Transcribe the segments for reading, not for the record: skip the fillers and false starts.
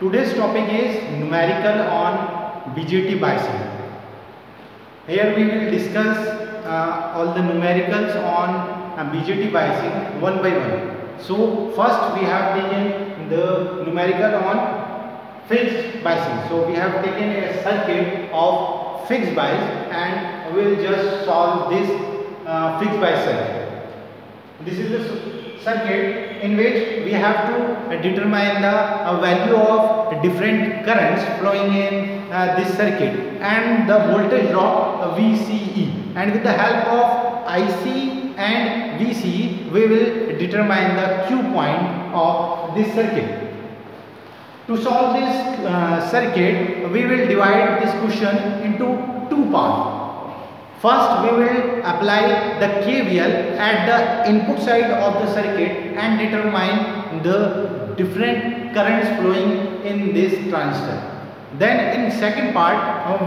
Today's topic is numerical on BJT biasing. Here we will discuss all the numericals on BJT biasing one by one. So first we have taken the numerical on fixed biasing. So we have taken a circuit of fixed bias and we will just solve this fixed bias circuit. This is the circuit in which we have to determine the value of different currents flowing in this circuit and the voltage drop VCE, and with the help of IC and VCE we will determine the Q point of this circuit. To solve this circuit, we will divide this question into two parts. First, we will apply the KVL at the input side of the circuit and determine the different currents flowing in this transistor. Then in second part,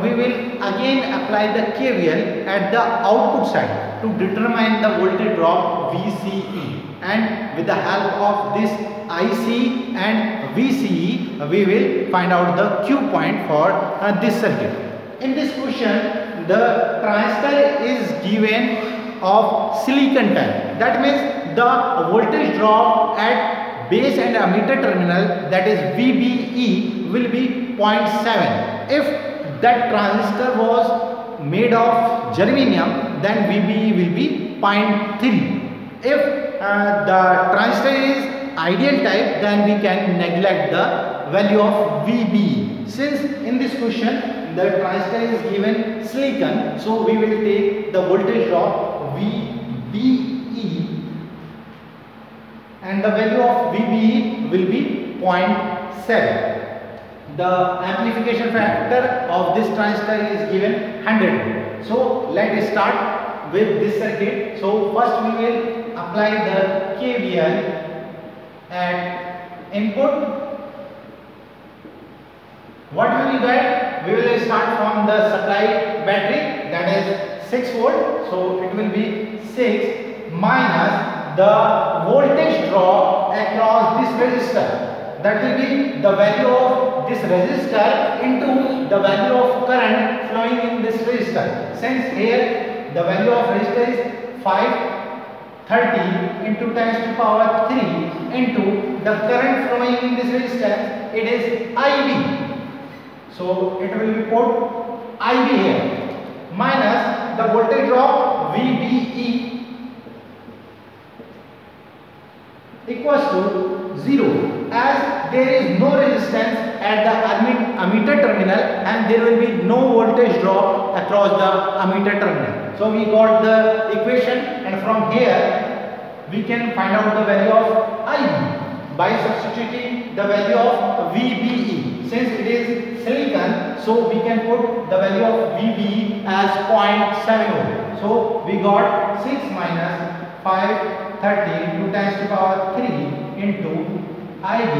we will again apply the KVL at the output side to determine the voltage drop VCE, and with the help of this IC and VCE, we will find out the Q point for this circuit. In this question, the transistor is given of silicon type. That means the voltage drop at base and emitter terminal, that is VBE, will be 0.7. If that transistor was made of germanium, then VBE will be 0.3. If the transistor is ideal type, then we can neglect the value of VBE. Since in this question the transistor is given silicon, so we will take the voltage drop VBE, and the value of VBE will be 0.7. The amplification factor of this transistor is given 100. So let us start with this circuit. So first we will apply the KVL at input. What we will get? We will start from the supply battery, that is 6 volt. So it will be 6 minus the voltage drop across this resistor. That will be the value of this resistor into the value of current flowing in this resistor. Since here the value of resistor is 530 into 10 to the power 3 into the current flowing in this resistor, it is IB. So it will be put IB here minus the voltage drop VBE equals to 0, as there is no resistance at the emitter terminal and there will be no voltage drop across the emitter terminal. So we got the equation, and from here we can find out the value of IB by substituting the value of VBE. Since it is silicon, so we can put the value of VBE as 0.70. So we got 6 minus 530 into 10 to the power 3 into IB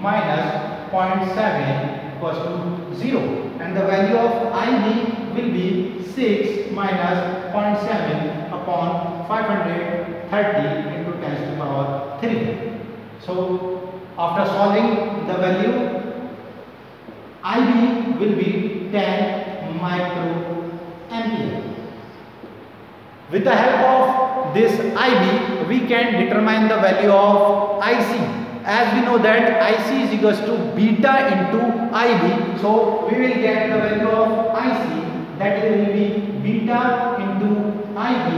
minus 0.7 equals to 0, and the value of IB will be 6 minus 0.7 upon 530 into 10 to the power 3. So after solving the value, IB will be 10 microampere. With the help of this IB, we can determine the value of IC. As we know that IC is equals to beta into IB, so we will get the value of IC, that will be beta into IB.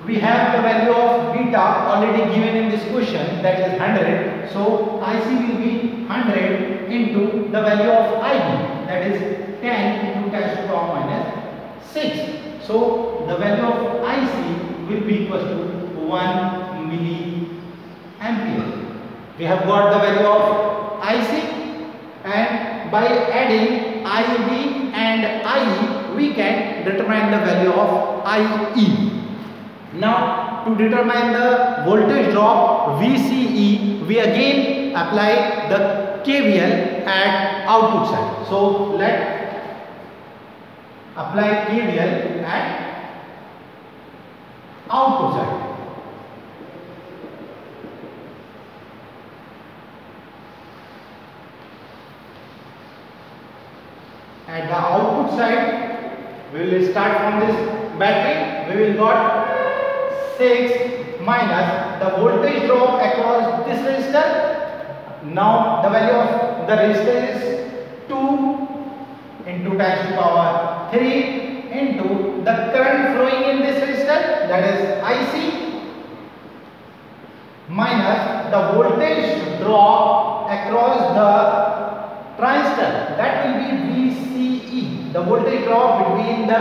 We have the value of beta already given in this question, that is 100. So IC will be 100 into the value of IB, that is 10 into 10 to the power minus 6. So the value of IC will be equal to 1 milliampere. We have got the value of IC, and by adding IB and IE we can determine the value of IE. Now to determine the voltage drop VCE, we again apply the KVL at output side. So let apply KVL at output side. At the output side, we will start from this battery. We will got 6 minus the voltage drop across this resistor. Now the value of the resistor is 2 into 10 to the power 3 into the current flowing in this resistor, that is IC, minus the voltage drop across the transistor, that will be VCE, the voltage drop between the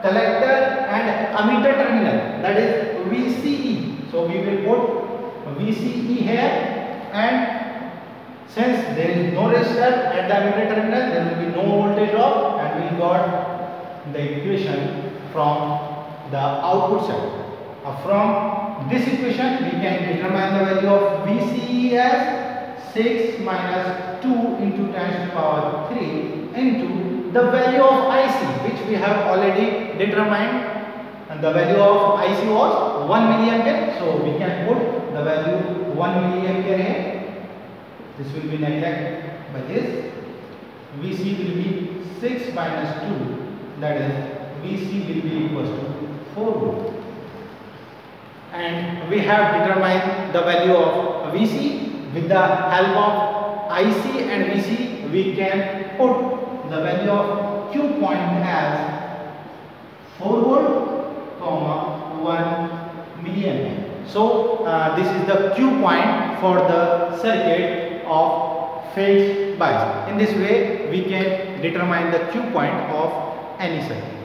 collector and emitter terminal, that is VCE. So we will put VCE here, and since there is no resistor at the emitter terminal, there will be no voltage drop, and we got the equation from the output side. From this equation we can determine the value of VCE as 6 minus 2 into 10 to the power 3 into the value of IC, which we have already determined, and the value of IC was 1 milliampere. So we can put the value 1 milliampere here. This will be neglected by this. VC will be 6 minus 2, that is VC will be equals to 4 volt. And we have determined the value of VC. With the help of IC and VC, we can put the value of Q point as 4 volt, 1 milliampere. So this is the Q point for the circuit of phase bias. In this way, we can determine the Q point of any circuit.